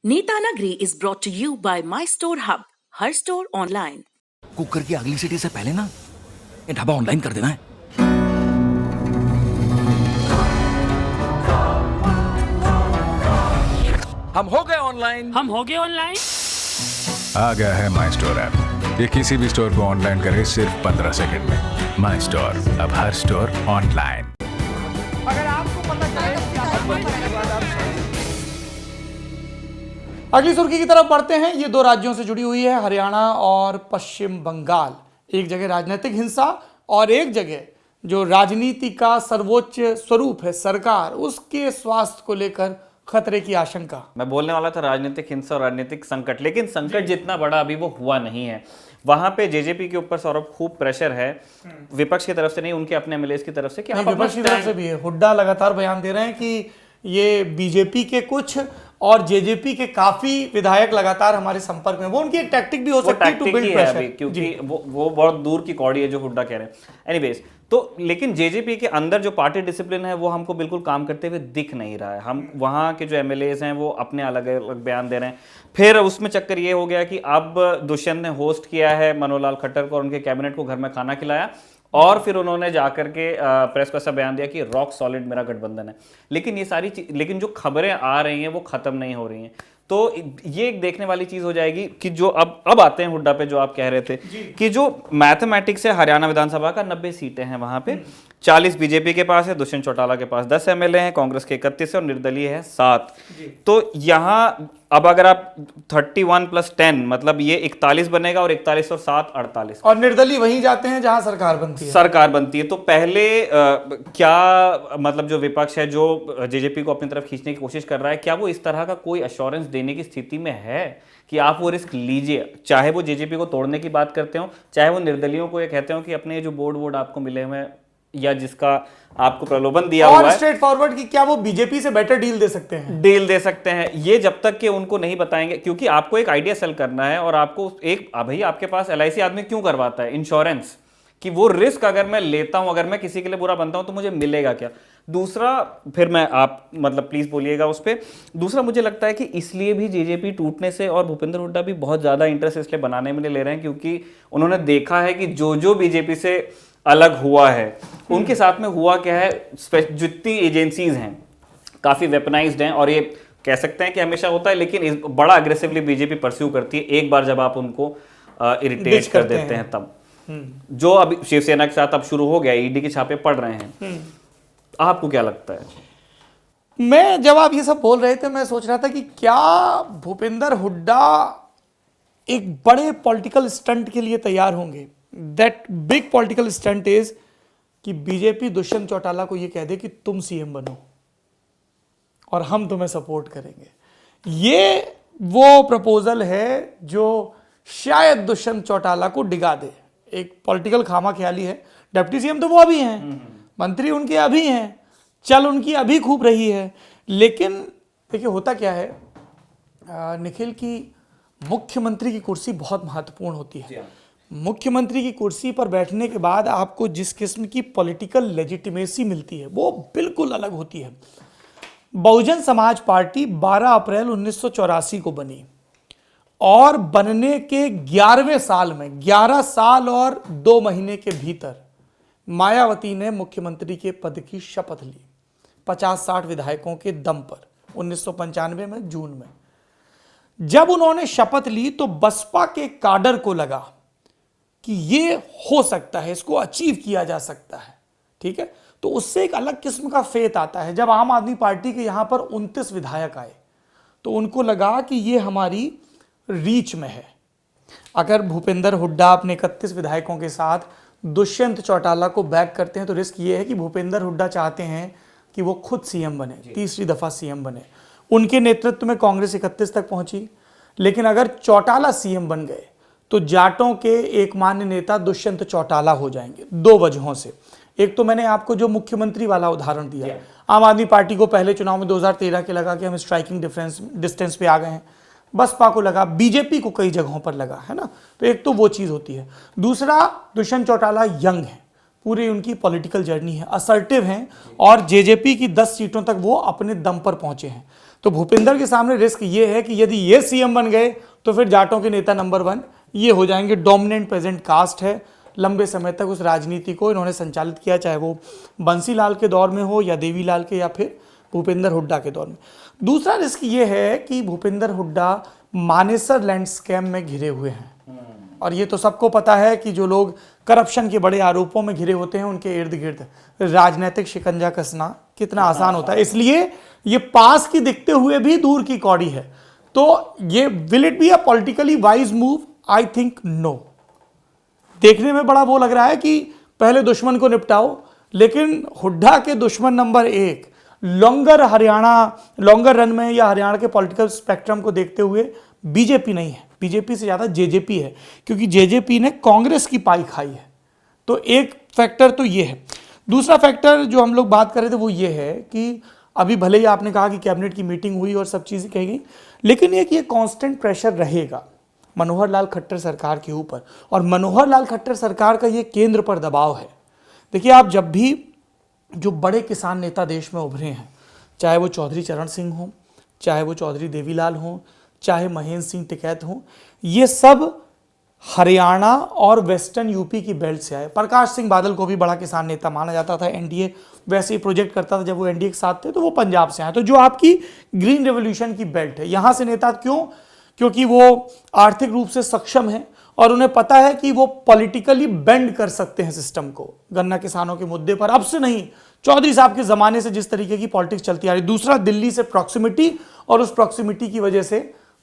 नीता नगरी is brought to you by My Store Hub, her store online. Cooker की अगली city से पहले ना ये ढाबा ऑनलाइन कर देना है। हम हो गए ऑनलाइन। आ गया है माई स्टोर ऐप। ये किसी भी स्टोर को ऑनलाइन करे सिर्फ 15 सेकंड में। माई स्टोर, अब हर स्टोर ऑनलाइन। अगर आपको पता चले कि अगली सुर्खी की तरफ बढ़ते हैं। ये दो राज्यों से जुड़ी हुई है, हरियाणा और पश्चिम बंगाल। एक जगह राजनीतिक हिंसा और एक जगह जो राजनीति का सर्वोच्च स्वरूप है सरकार, उसके स्वास्थ्य को लेकर खतरे की आशंका। मैं बोलने वाला था राजनीतिक हिंसा और राजनीतिक संकट, लेकिन संकट जितना बड़ा अभी वो हुआ नहीं है। वहां पे जेजेपी के ऊपर सौरभ खूब प्रेशर है, विपक्ष की तरफ से नहीं, उनके अपने एमएलएस की तरफ से कि आप विपक्ष की तरफ से भी है। हुड्डा लगातार बयान दे रहे हैं कि ये बीजेपी के कुछ और जेजेपी के काफी विधायक लगातार हमारे संपर्क में। वो उनकी एक टैक्टिक भी हो सकती है टू बिल्ड प्रेशर, क्योंकि वो बहुत दूर की कौड़ी है जो हुड्डा कह रहे हैं। एनीवेज, तो लेकिन जेजेपी के अंदर जो पार्टी डिसिप्लिन है वो हमको बिल्कुल काम करते हुए दिख नहीं रहा है। हम वहाँ के जो एमएलएस हैं वो अपने अलग अलग बयान दे रहे हैं। फिर उसमें चक्कर ये हो गया कि अब दुष्यंत ने होस्ट किया है मनोहर लाल खट्टर को और उनके कैबिनेट को घर में खाना खिलाया, और फिर उन्होंने जाकर के प्रेस को ऐसा बयान दिया कि रॉक सॉलिड मेरा गठबंधन है। लेकिन ये सारी लेकिन जो खबरें आ रही हैं वो खत्म नहीं हो रही हैं। तो ये एक देखने वाली चीज हो जाएगी कि जो अब आते हैं हुड्डा पे, जो आप कह रहे थे कि जो मैथमेटिक्स है, हरियाणा विधानसभा का 90 सीटें हैं वहां पे, 40 बीजेपी के पास है, दुष्यंत चौटाला के पास 10 एमएलए हैं, कांग्रेस के 31 है और निर्दलीय है 7। तो यहाँ अब अगर आप 31 + 10 मतलब ये 41 बनेगा, और 41 और 7 48, और निर्दलीय वहीं जाते हैं जहां सरकार बनती है। तो पहले क्या मतलब जो विपक्ष है, जो जेजेपी को अपनी तरफ खींचने की कोशिश कर रहा है, क्या वो इस तरह का कोई एश्योरेंस देने की स्थिति में है कि आप वो रिस्क लीजिए? चाहे वो जेजेपी को तोड़ने की बात करते हो, चाहे वो निर्दलीयों को ये कहते हो कि अपने जो बोर्ड आपको मिले हुए हैं या जिसका आपको प्रलोभन दिया हुआ है, स्ट्रेट फॉरवर्ड कि क्या वो बीजेपी से बेटर डील दे सकते हैं? ये जब तक कि उनको नहीं बताएंगे, क्योंकि आपको एक आइडिया सेल करना है और आपको एक भाई आपके पास एलआईसी आदमी क्यों करवाता है इंश्योरेंस, कि वो रिस्क अगर मैं लेता हूं, अगर मैं किसी के लिए बुरा बनता हूं तो मुझे मिलेगा क्या। दूसरा, फिर मैं आप मतलब प्लीज बोलिएगा उस पर। दूसरा, मुझे लगता है कि इसलिए भी जेजेपी टूटने से और भूपेंद्र हुड्डा भी बहुत ज्यादा इंटरेस्ट इसलिए बनाने में ले रहे हैं क्योंकि उन्होंने देखा है कि जो बीजेपी से अलग हुआ है उनके साथ में हुआ क्या है। जितनी एजेंसीज हैं काफी वेपनाइज्ड हैं, और ये कह सकते हैं कि हमेशा होता है, लेकिन बड़ा अग्रेसिवली बीजेपी परस्यू करती है एक बार जब आप उनको इरिटेट कर देते हैं तब। जो अभी शिवसेना के साथ अब शुरू हो गया, ईडी के छापे पड़ रहे हैं। आपको क्या लगता है? मैं जब आप ये सब बोल रहे थे, मैं सोच रहा था कि क्या भूपेंद्र हुड्डा एक बड़े पॉलिटिकल स्टंट के लिए तैयार होंगे। That big political stunt is कि बीजेपी दुष्यंत चौटाला को ये कह दे कि तुम सीएम बनो और हम तुम्हें सपोर्ट करेंगे। ये वो प्रपोजल है जो शायद दुष्यंत चौटाला को डिगा दे। एक पॉलिटिकल खामा ख्याली है। डिप्टी सीएम तो वो अभी हैं, मंत्री उनके अभी हैं, चल उनकी अभी खूब रही है। लेकिन देखिए होता क्या है निखिल, की मुख्यमंत्री की कुर्सी बहुत महत्वपूर्ण होती है। मुख्यमंत्री की कुर्सी पर बैठने के बाद आपको जिस किस्म की पॉलिटिकल लेजिटिमेसी मिलती है वो बिल्कुल अलग होती है। बहुजन समाज पार्टी 12 अप्रैल 1984 को बनी और बनने के 11वें साल में, 11 साल और 2 महीने के भीतर मायावती ने मुख्यमंत्री के पद की शपथ ली 50-60 विधायकों के दम पर 1995 में जून में। जब उन्होंने शपथ ली तो बसपा के काडर को लगा कि ये हो सकता है, इसको अचीव किया जा सकता है, ठीक है। तो उससे एक अलग किस्म का फेथ आता है। जब आम आदमी पार्टी के यहां पर 29 विधायक आए तो उनको लगा कि ये हमारी रीच में है। अगर भूपेंद्र हुड्डा अपने 31 विधायकों के साथ दुष्यंत चौटाला को बैक करते हैं तो रिस्क ये है कि भूपेंद्र हुड्डा चाहते हैं कि वो खुद सीएम बने, तीसरी दफा सीएम बने। उनके नेतृत्व में कांग्रेस 31 तक पहुंची, लेकिन अगर चौटाला सीएम बन गए तो जाटों के एक मान्य नेता दुष्यंत चौटाला हो जाएंगे। 2 वजहों से। एक तो मैंने आपको जो मुख्यमंत्री वाला उदाहरण दिया, आम आदमी पार्टी को पहले चुनाव में 2013 के लगा कि हम स्ट्राइकिंग डिस्टेंस पे आ गए हैं, बसपा को लगा, बीजेपी को कई जगहों पर लगा, है ना। तो एक तो वो चीज होती है। दूसरा, दुष्यंत चौटाला यंग है, पूरी उनकी पॉलिटिकल जर्नी है, असर्टिव हैं और जेजेपी की 10 सीटों तक वो अपने दम पर पहुंचे हैं। तो भूपिंदर के सामने रिस्क ये है कि यदि ये सीएम बन गए तो फिर जाटों के नेता नंबर 1 ये हो जाएंगे। डोमिनेंट प्रेजेंट कास्ट है, लंबे समय तक उस राजनीति को इन्होंने संचालित किया, चाहे वो बंसीलाल के दौर में हो या देवीलाल के या फिर भूपेंद्र हुड्डा के दौर में। दूसरा रिस्क ये है कि भूपेंद्र हुड्डा मानेसर लैंड स्कैम में घिरे हुए हैं, और ये तो सबको पता है कि जो लोग करप्शन के बड़े आरोपों में घिरे होते हैं उनके इर्द गिर्द राजनीतिक शिकंजा कसना कितना आसान होता है। इसलिए ये पास की दिखते हुए भी दूर की कौड़ी है। तो ये will it be a politically wise move? I think no. देखने में बड़ा वो लग रहा है कि पहले दुश्मन को निपटाओ, लेकिन हुड्डा के दुश्मन नंबर 1 लॉन्गर रन में या हरियाणा के पॉलिटिकल स्पेक्ट्रम को देखते हुए बीजेपी नहीं है, बीजेपी से ज्यादा जेजेपी है, क्योंकि जेजेपी ने कांग्रेस की पाई खाई है। तो एक फैक्टर तो ये है। दूसरा फैक्टर जो हम लोग बात कर रहे थे वो ये है कि अभी भले ही आपने कहा कि कैबिनेट की मीटिंग हुई और सब चीजें कही गई, लेकिन ये कांस्टेंट प्रेशर रहेगा मनोहर लाल खट्टर सरकार के ऊपर, और मनोहर लाल खट्टर सरकार का ये केंद्र पर दबाव है। देखिए, आप जब भी जो बड़े किसान नेता देश में उभरे हैं, चाहे वो चौधरी चरण सिंह हो, चाहे वो चौधरी देवीलाल हो, चाहे महेंद्र सिंह टिकैत हो, ये सब हरियाणा और वेस्टर्न यूपी की बेल्ट से आए। प्रकाश सिंह बादल को भी बड़ा किसान नेता माना जाता था, एनडीए वैसे ही प्रोजेक्ट करता था जब वो एनडीए के साथ थे, तो वो पंजाब से आए। तो जो आपकी ग्रीन रेवोल्यूशन की बेल्ट है, यहां से नेता क्यों? क्योंकि वो आर्थिक रूप से सक्षम है और उन्हें पता है कि वो पॉलिटिकली बेंड कर सकते हैं सिस्टम को। गन्ना किसानों के मुद्दे पर अब से नहीं, चौधरी साहब के जमाने से जिस तरीके की पॉलिटिक्स चलती आ रही। दूसरा, दिल्ली से प्रॉक्सिमिटी, और उस प्रॉक्सिमिटी की वजह से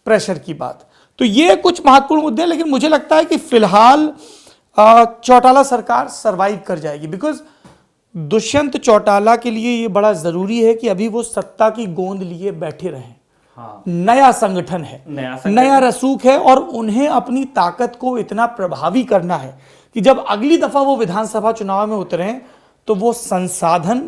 प्रेशर की बात। तो ये कुछ महत्वपूर्ण मुद्दे हैं, लेकिन मुझे लगता है कि फिलहाल चौटाला सरकार सरवाइव कर जाएगी, बिकॉज दुष्यंत चौटाला के लिए ये बड़ा जरूरी है कि अभी वो सत्ता की गोंद लिए बैठे रहें। हाँ। नया संगठन है, नया रसूख है, और उन्हें अपनी ताकत को इतना प्रभावी करना है कि जब अगली दफा वो विधानसभा चुनाव में उतरे तो वो संसाधन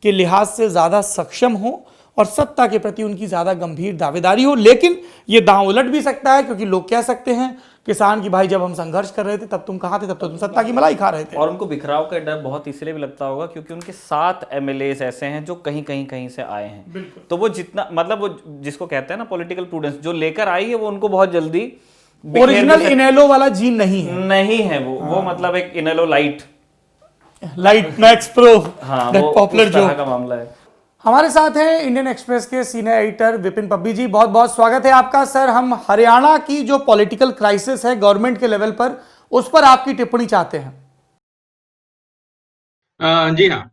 के लिहाज से ज्यादा सक्षम हो और सत्ता के प्रति उनकी ज्यादा गंभीर दावेदारी हो। लेकिन ये दांव उलट भी सकता है, क्योंकि लोग कह सकते हैं किसान की, भाई जब हम संघर्ष कर रहे थे तब तुम कहां थे, तब तो तुम सत्ता की मलाई खा रहे थे। और उनको बिखराव का डर बहुत इसलिए भी लगता होगा क्योंकि उनके 7 एमएलएस ऐसे हैं जो कहीं से आए हैं। तो वो जितना, मतलब वो जिसको कहते हैं ना पॉलिटिकल प्रूडेंस, जो लेकर आई है वो उनको बहुत जल्दी ओरिजिनल इनेलो वाला जीन नहीं है, वो मतलब एक इनेलो लाइट मैक्स प्रो, हाँ, वो पॉपुलर जो का मामला है। हमारे साथ हैं इंडियन एक्सप्रेस के सीनियर एडिटर विपिन पब्बी जी। बहुत बहुत स्वागत है आपका सर। हम हरियाणा की जो पॉलिटिकल क्राइसिस है गवर्नमेंट के लेवल पर, उस पर आपकी टिप्पणी चाहते हैं। जी हाँ,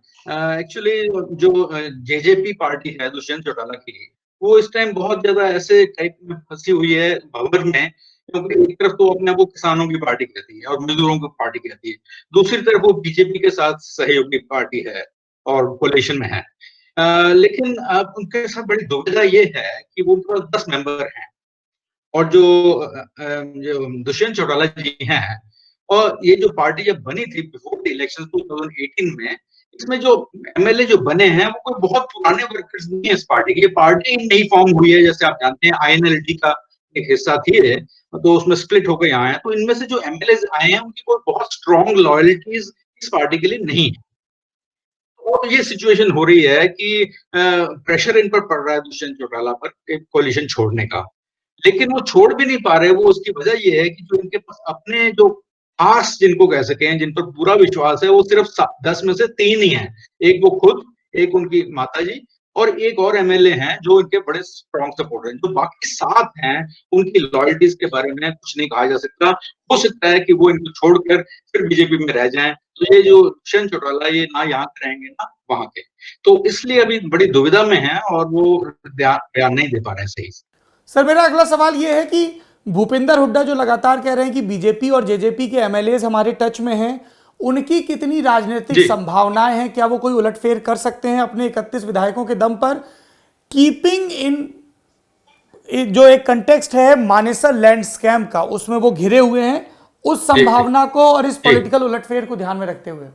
एक्चुअली जो जेजेपी पार्टी है दुष्यंत चौटाला की, वो इस टाइम बहुत ज्यादा ऐसे टाइप में फंसी हुई है भंवर में, क्योंकि एक तरफ तो अपने वो किसानों की पार्टी कहती है और मजदूरों की पार्टी कहती है, दूसरी तरफ वो बीजेपी के साथ सहयोगी पार्टी है और कोलिशन में है। लेकिन अब उनके साथ बड़ी दुविधा ये है कि वो उनके पास 10 मेंबर हैं, और जो दुष्यंत चौटाला जी हैं, और ये जो पार्टी जब बनी थी बिफोर द इलेक्शन 2018 में, इसमें जो एमएलए जो बने हैं वो कोई बहुत पुराने वर्कर्स नहीं है इस पार्टी की। ये पार्टी नई फॉर्म हुई है, जैसे आप जानते हैं आईएनएलडी का एक हिस्सा थी है, तो उसमें स्प्लिट होकर यहाँ आए हैं। तो इनमें से जो एमएलए आए हैं उनकी कोई बहुत स्ट्रॉन्ग लॉयल्टीज इस पार्टी के लिए नहीं है। और ये सिचुएशन हो रही है कि प्रेशर इन पर पड़ रहा है दुष्यंत चौटाला पर एक कोलिशन छोड़ने का, लेकिन वो छोड़ भी नहीं पा रहे। वो उसकी वजह ये है कि जो इनके पास अपने जो खास जिनको कह सकें, जिन पर पूरा विश्वास है, वो सिर्फ 10 में से 3 ही हैं। एक वो खुद, एक उनकी माताजी, और एक और एमएलए हैं जो इनके बड़े स्ट्रॉन्ग सपोर्टर हैं। जो बाकी 7 हैं उनकी लॉयल्टीज के बारे में कुछ नहीं कहा जा सकता। हो सकता है कि वो इनको छोड़कर फिर बीजेपी में रह जाएं। तो ये जो दुष्यंत चौटाला ये ना यहाँ के रहेंगे ना वहां के, तो इसलिए अभी बड़ी दुविधा में है और वो बयान नहीं दे पा रहे सही से। सर, मेरा अगला सवाल ये है कि भूपेंद्र हुड्डा जो लगातार कह रहे हैं कि बीजेपी और जेजेपी के एमएलएज हमारे टच में हैं, उनकी कितनी राजनीतिक संभावनाएं हैं? क्या वो कोई उलटफेर कर सकते हैं अपने 31 विधायकों के दम पर, कीपिंग इन जो एक कंटेक्स्ट है मानेसर लैंड स्कैम का, उसमें वो घिरे हुए हैं, उस संभावना को और इस पॉलिटिकल उलटफेर को ध्यान में रखते हुए?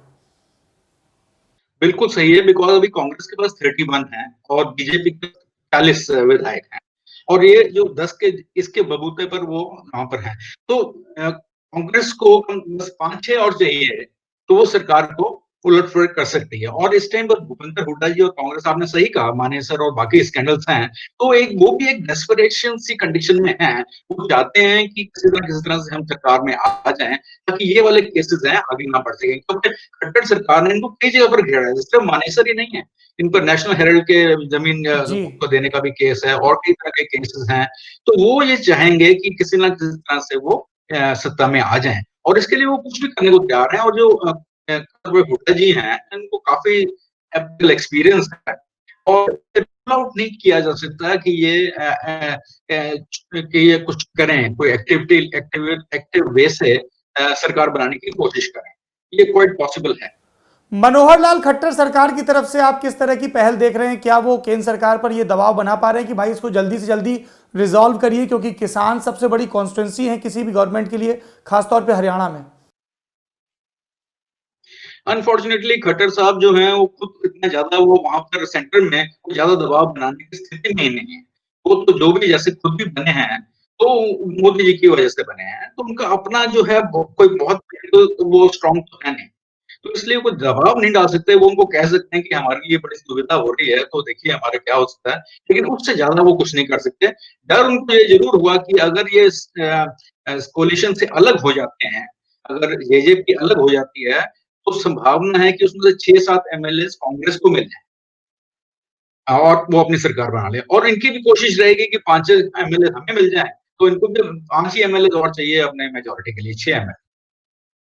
बिल्कुल सही है, बिकॉज अभी कांग्रेस के पास 31 है और बीजेपी के 40 विधायक हैं, और ये जो 10 के इसके बबूते पर वो वहां पर है। तो कांग्रेस को बस 5-6 और चाहिए तो वो सरकार को उलटफेर कर सकती है। और इस टाइम पर भूपेंद्र हुड्डा जी और कांग्रेस, आपने सही कहा, मानेसर और बाकी स्कैंडल्स हैं, तो वो भी एक डेस्परेशन सी कंडीशन में हैं। वो चाहते हैं कि किसी तरह से हम सरकार में आ जाएं, ताकि ये वाले केसेस हैं आगे ना बढ़ सके, क्योंकि खट्टर सरकार ने इनको कई जगह पर घेरा है। सिर्फ मानेसर ही नहीं है, इन पर नेशनल हेराल्ड के जमीन को देने का भी केस है, और कई तरह के केसेस हैं। तो वो ये चाहेंगे कि किसी ना किसी तरह से वो सत्ता में आ जाएं, और इसके लिए वो कुछ भी करने को तैयार हैं। और जो हुड्डा जी हैं, इनको काफी एक्सपीरियंस है, और आउट नहीं किया जा सकता कि ये कुछ करें, कोई एक्टिव वे से सरकार बनाने की कोशिश करें। ये क्वाइट पॉसिबल है। मनोहर लाल खट्टर सरकार की तरफ से आप किस तरह की पहल देख रहे हैं? क्या वो केंद्र सरकार पर ये दबाव बना पा रहे हैं कि भाई इसको जल्दी से जल्दी रिजॉल्व करिए, क्योंकि किसान सबसे बड़ी कॉन्स्टिट्यूंसी है किसी भी गवर्नमेंट के लिए, खासतौर पे हरियाणा में? अनफॉर्चुनेटली खट्टर साहब जो हैं, वो खुद इतना ज्यादा, वो वहां पर सेंटर में ज्यादा दबाव बनाने की स्थिति में नहीं है। वो तो जो भी जैसे खुद भी बने हैं, तो मोदी जी की वजह से बने हैं, तो उनका अपना जो है कोई बहुत वो स्ट्रॉन्ग तो है नहीं, तो इसलिए कोई दबाव नहीं डाल सकते। वो उनको कह सकते हैं कि हमारी ये बड़ी सुविधा हो रही है, तो देखिए हमारा क्या हो सकता है, लेकिन उससे ज्यादा वो कुछ नहीं कर सकते। डर उनको ये जरूर हुआ कि अगर ये कोलिशन से अलग हो जाते हैं, अगर जेजेपी अलग हो जाती है, तो संभावना है कि उसमें से 6-7 एमएलए कांग्रेस को मिल जाए और वो अपनी सरकार बना ले। और इनकी भी कोशिश रहेगी कि 5 एमएलए हमें मिल जाए, तो इनको भी 5 ही एमएलए और चाहिए अपने मेजोरिटी के लिए, 6 एमएलए।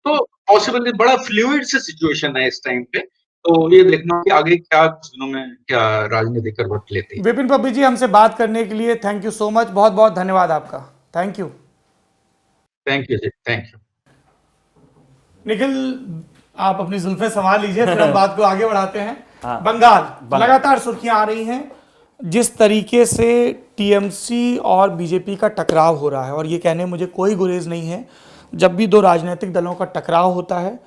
तो पॉसिबली बड़ा फ्लूइड सी सिचुएशन है इस टाइम पे, तो ये देखना कि आगे क्या कुछ दिनों में क्या राजनीति करवट लेती है। विपिन पब्बी जी, हमसे बात करने के लिए थैंक यू सो मच, बहुत बहुत धन्यवाद आपका। Thank you. Thank you ji, thank you. Nikhil, आप अपनी जुल्फे संभाल लीजिए, फिर हम बात को आगे बढ़ाते हैं। बंगाल लगातार सुर्खियां आ रही हैं, जिस तरीके से टीएमसी और बीजेपी का टकराव हो रहा है, और ये कहने मुझे कोई गुरेज नहीं है, जब भी दो राजनीतिक दलों का टकराव होता है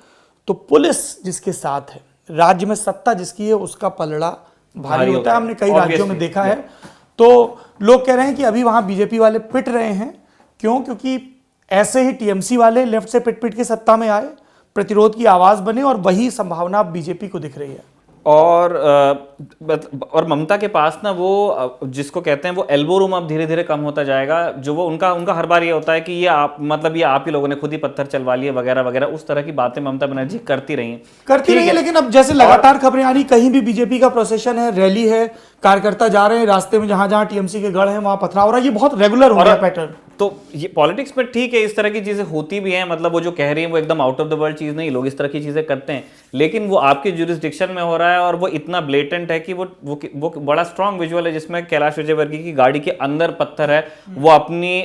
तो पुलिस जिसके साथ है, राज्य में सत्ता जिसकी है, उसका पलड़ा भारी होता है। हमने कई राज्यों में देखा है। तो लोग कह रहे हैं कि अभी वहां बीजेपी वाले पिट रहे हैं। क्यों? क्योंकि ऐसे ही टीएमसी वाले लेफ्ट से पिट पिट के सत्ता में आए, प्रतिरोध की आवाज बने, और वही संभावना बीजेपी को दिख रही है। और ममता के पास ना वो जिसको कहते हैं वो एल्बो रूम अब धीरे धीरे कम होता जाएगा। जो वो उनका हर बार ये होता है कि ये आप ही लोगों ने खुद ही पत्थर चलवा लिए वगैरह वगैरह, उस तरह की बातें ममता बनर्जी करती रही हैं। लेकिन अब जैसे लगातार खबरें आ रही, कहीं भी बीजेपी का प्रोसेशन है, रैली है, कार्यकर्ता जा रहे हैं, रास्ते में जहां जहां टीएमसी के गढ़ हैं वहां पथराव हो रहा है। ये बहुत रेगुलर हो रहा है पैटर्न। तो ये पॉलिटिक्स में ठीक है, इस तरह की चीजें होती भी हैं। मतलब वो जो कह रही हैं वो एकदम आउट ऑफ द वर्ल्ड चीज नहीं, लोग इस तरह की चीजें करते हैं, लेकिन वो आपके जुरिस्डिक्शन में हो रहा है, और वो इतना ब्लेटेंट है कि वो बड़ा स्ट्रॉन्ग विजुअल है, जिसमें कैलाश विजयवर्गीय की गाड़ी के अंदर पत्थर है, वो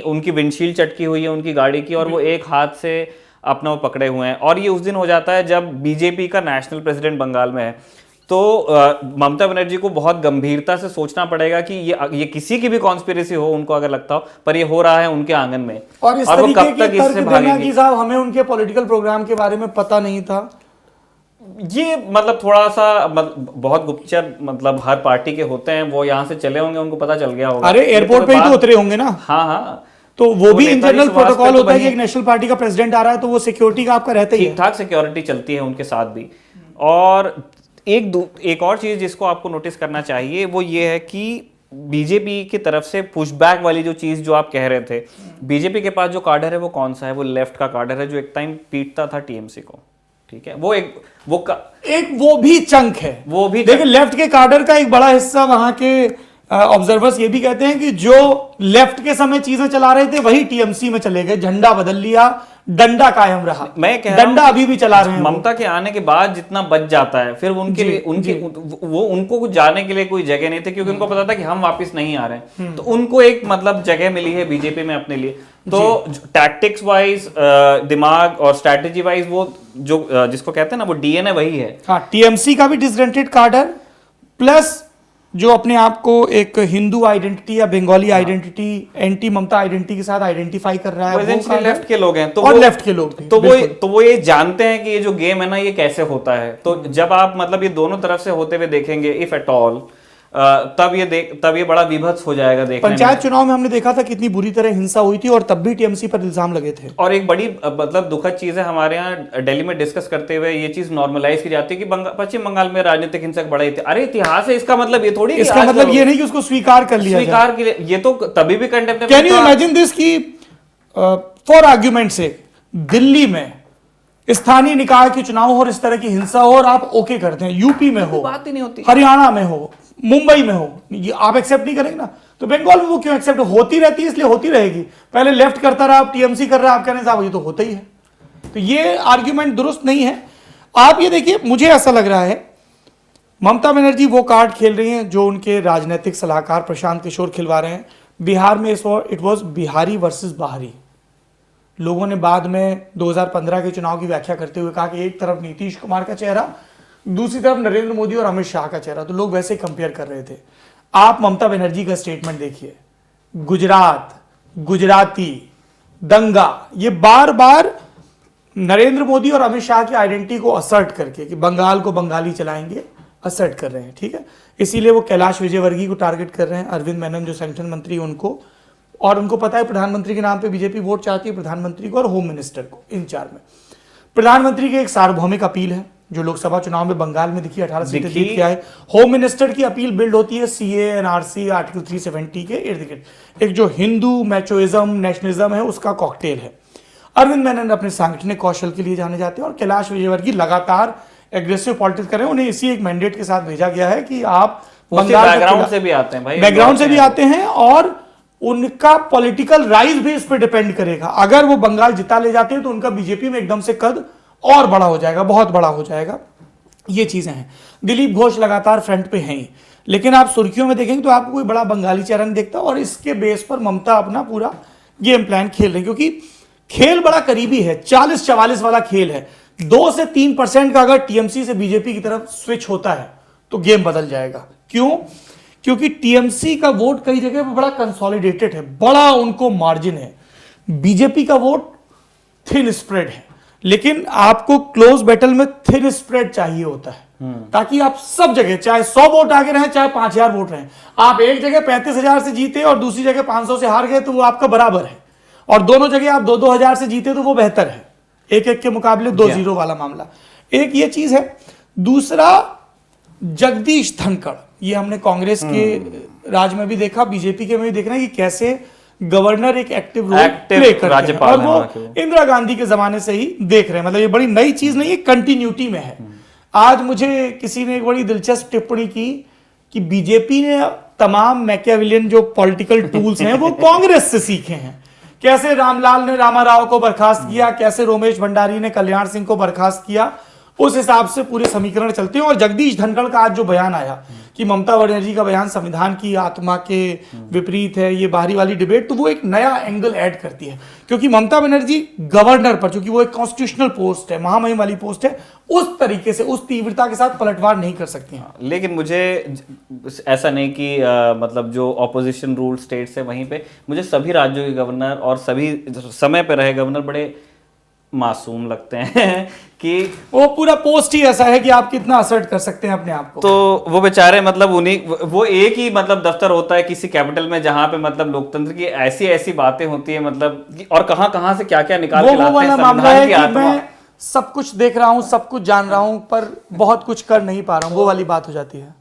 उनकी विंडशील्ड चटकी हुई है उनकी गाड़ी की, और वो एक हाथ से अपना वो पकड़े हुए हैं। और ये उस दिन हो जाता है जब बीजेपी का नेशनल प्रेसिडेंट बंगाल में है। तो ममता बनर्जी को बहुत गंभीरता से सोचना पड़ेगा कि ये किसी की भी कॉन्स्पिरेसी हो, उनको अगर लगता हो, पर ये हो रहा है उनके आंगन में, और इस तरीके के तर्क देना कि साहब हमें उनके पॉलिटिकल प्रोग्राम के बारे में पता नहीं था, ये मतलब थोड़ा सा बहुत गुप्तचर, मतलब हर पार्टी के होते हैं, वो यहाँ से चले होंगे, उनको पता चल गया होगा। अरे एयरपोर्ट पे ही तो उतरे होंगे ना। हाँ, तो वो भी इंटरनल प्रोटोकॉल होता है कि एक नेशनल पार्टी का प्रेसिडेंट आ रहा है, तो वो सिक्योरिटी का आपका रहता ही है, ठीक ठाक सिक्योरिटी चलती है उनके साथ भी। और एक और चीज जिसको आपको नोटिस करना चाहिए वो ये है कि बीजेपी की तरफ से पुशबैक वाली जो चीज जो आप कह रहे थे, बीजेपी के पास जो कार्डर है वो कौन सा है? वो लेफ्ट का कार्डर है, जो एक टाइम पीटता था टीएमसी को। ठीक है, वो भी चंक है। वो भी देखिए, लेफ्ट के कार्डर का एक बड़ा हिस्सा वहां के ऑब्जर्वर्स ये भी कहते हैं कि जो लेफ्ट के समय चीजें चला रहे थे वही टीएमसी में चले गए, झंडा बदल लिया, डंडा कायम रहा। मैं कह डंडा अभी भी चला रहे हैं। ममता के आने के बाद जितना बच जाता है, फिर उनके लिए उनको कुछ जाने के लिए कोई जगह नहीं थी, क्योंकि उनको पता था कि हम वापस नहीं आ रहे हैं। तो उनको एक मतलब जगह मिली है बीजेपी में अपने लिए। तो टैक्टिक्स वाइज, दिमाग और स्ट्रैटेजी वाइज, वो जो जिसको कहते हैं ना, वो डीएनए वही है। हाँ, टीएमसी का भी डिसरेंटेड कार्डर, प्लस जो अपने आप को एक हिंदू आइडेंटिटी या बंगाली आइडेंटिटी, एंटी ममता आइडेंटिटी के साथ आइडेंटिफाई कर रहा है, वो लेफ्ट के लोग हैं। और लेफ्ट के लोग भी, तो वो ये जानते हैं कि ये जो गेम है ना, ये कैसे होता है। तो जब आप मतलब ये दोनों तरफ से होते हुए देखेंगे, इफ एट ऑल, तब ये बड़ा विभत्स हो जाएगा देखने में। पंचायत चुनाव में हमने देखा था कितनी बुरी तरह हिंसा हुई थी और तब भी टीएमसी पर इल्जाम लगे थे। और एक बड़ी मतलब दुखद चीज है, हमारे यहाँ दिल्ली में डिस्कस करते हुए ये चीज नॉर्मलाइज की जाती है कि पश्चिम बंगाल में राजनीतिक हिंसा बड़ा अरे इतिहास है, इसका मतलब ये थोड़ी, इसका मतलब ये नहीं कि उसको स्वीकार कर लिया स्वीकार के लिए, ये तो तभी भी contempt. Can you imagine this कि फॉर आर्ग्यूमेंट से दिल्ली में स्थानीय निकाय के चुनाव हो और इस तरह की हिंसा हो और आप ओके करते हैं, यूपी में हो, बात ही नहीं होती, हरियाणा में हो, मुंबई में हो, ये आप एक्सेप्ट नहीं करेंगे ना, तो बंगाल में वो क्यों एक्सेप्ट होती रहती है, इसलिए होती रहेगी। पहले लेफ्ट करता रहा, आप टीएमसी कर रहा है, आप कहने साहब ये तो होता ही है। तो ये आर्ग्यूमेंट दुरुस्त नहीं है। आप ये देखिए, मुझे ऐसा लग रहा है ममता बनर्जी वो कार्ड खेल रही हैं जो उनके राजनीतिक सलाहकार प्रशांत किशोर खिलवा रहे हैं। बिहार में इट वॉज बिहारी वर्सेस बाहरी। लोगों ने बाद में 2015 के चुनाव की व्याख्या करते हुए कहा कि एक तरफ नीतीश कुमार का चेहरा, दूसरी तरफ नरेंद्र मोदी और अमित शाह का चेहरा, तो लोग वैसे कंपेयर कर रहे थे। आप ममता बनर्जी का स्टेटमेंट देखिए, गुजरात, गुजराती, दंगा, ये बार बार नरेंद्र मोदी और अमित शाह की आइडेंटिटी को असर्ट करके कि बंगाल को बंगाली चलाएंगे, असर्ट कर रहे हैं। ठीक है, इसीलिए वो कैलाश विजयवर्गीय को टारगेट कर रहे हैं, अरविंद मेनन जो संगठन मंत्री उनको, और उनको पता है प्रधानमंत्री के नाम पे बीजेपी वोट चाहती है, प्रधानमंत्री को और होम मिनिस्टर को, इन चार में। प्रधानमंत्री की एक सार्वभौमिक अपील है जो लोकसभा चुनाव में बंगाल में दिखी, 18 सीटें जीत के आए। होम मिनिस्टर की अपील बिल्ड होती है सीए एनआरसी आर्टिकल 370 के इर्द गिर्द। एक जो हिंदू मैचोइज्म नेशनलिज्म है उसका कॉकटेल है। अरविंद मेनन अपने सांगठनिक कौशल के लिए जाने जाते हैं और कैलाश विजयवर्गीय लगातार एग्रेसिव पॉलिटिक्स कर रहे हैं। उन्हें इसी एक मैंडेट के साथ भेजा गया है कि आप बंगाल बैकग्राउंड से भी आते हैं भाई, बैकग्राउंड से भी आते हैं और उनका पॉलिटिकल राइज भी इस पर डिपेंड करेगा। अगर वो बंगाल जिता ले जाते हैं तो उनका बीजेपी में एकदम से कद और बड़ा हो जाएगा, बहुत बड़ा हो जाएगा। ये चीजें हैं। दिलीप घोष लगातार फ्रंट पे हैं ही, लेकिन आप सुर्खियों में देखेंगे तो आपको कोई बड़ा बंगाली चेहरा नहीं देखता। और इसके बेस पर ममता अपना पूरा गेम प्लान खेल रही है, क्योंकि खेल बड़ा करीबी है, 40-44 वाला खेल है। 2 से 3% का अगर टीएमसी से बीजेपी की तरफ स्विच होता है तो गेम बदल जाएगा। क्यों? क्योंकि टीएमसी का वोट कई जगह पर बड़ा कंसोलिडेटेड है, बड़ा उनको मार्जिन है। बीजेपी का वोट थिन स्प्रेड है, लेकिन आपको क्लोज बैटल में थिन स्प्रेड चाहिए होता है, ताकि आप सब जगह चाहे 100 वोट आगे रहें चाहे 5000 वोट रहें, आप एक जगह 35,000 से जीते और दूसरी जगह 500 से हार गए तो वो आपका बराबर है, और दोनों जगह आप 2-2 हजार से जीते तो वो बेहतर है, एक के मुकाबले 2-0 वाला मामला। एक ये चीज है। दूसरा, जगदीश धनखड़, ये हमने कांग्रेस के राज में भी देखा, बीजेपी के में भी देख रहे हैं कि कैसे गवर्नर एक एक्टिव रोल प्ले करते हैं, और वो इंदिरा गांधी के जमाने से ही देख रहे हैं। मतलब ये बड़ी नई चीज नहीं है, कंटिन्यूटी में है। आज मुझे किसी ने एक बड़ी दिलचस्प टिप्पणी की कि बीजेपी ने तमाम मैकियावेलियन जो पॉलिटिकल टूल्स हैं वो कांग्रेस से सीखे हैं। कैसे रामलाल ने रामाराव को बर्खास्त किया, कैसे रोमेश भंडारी ने कल्याण सिंह को बर्खास्त किया, उस हिसाब से पूरे समीकरण चलते हैं। और जगदीश धनखड़ का आज जो बयान आया कि ममता बनर्जी का बयान संविधान की आत्मा के विपरीत है, ये बाहरी वाली डिबेट, तो वो एक नया एंगल ऐड करती है। क्योंकि ममता बनर्जी गवर्नर पर, क्योंकि वो एक कॉन्स्टिट्यूशनल पोस्ट है, महामहिम वाली पोस्ट है, उस तरीके से उस तीव्रता के साथ पलटवार नहीं कर सकती हैं। लेकिन मुझे ऐसा नहीं कि मतलब जो ऑपोजिशन रूल स्टेट्स है वहीं पे मुझे सभी राज्यों के गवर्नर और सभी समय पे रहे गवर्नर बड़े मासूम लगते हैं कि वो पूरा पोस्ट ही ऐसा है कि आप कितना असर्ट कर सकते हैं अपने आप को। तो वो बेचारे मतलब वो एक ही मतलब दफ्तर होता है किसी कैपिटल में जहां पे मतलब लोकतंत्र की ऐसी ऐसी बातें होती है, मतलब और कहां से क्या निकाल के लाते हैं। मामला है कि मैं सब कुछ देख रहा हूं, सब कुछ जान रहा हूं, पर बहुत कुछ कर नहीं पा रहा हूं, वो वाली बात हो जाती है।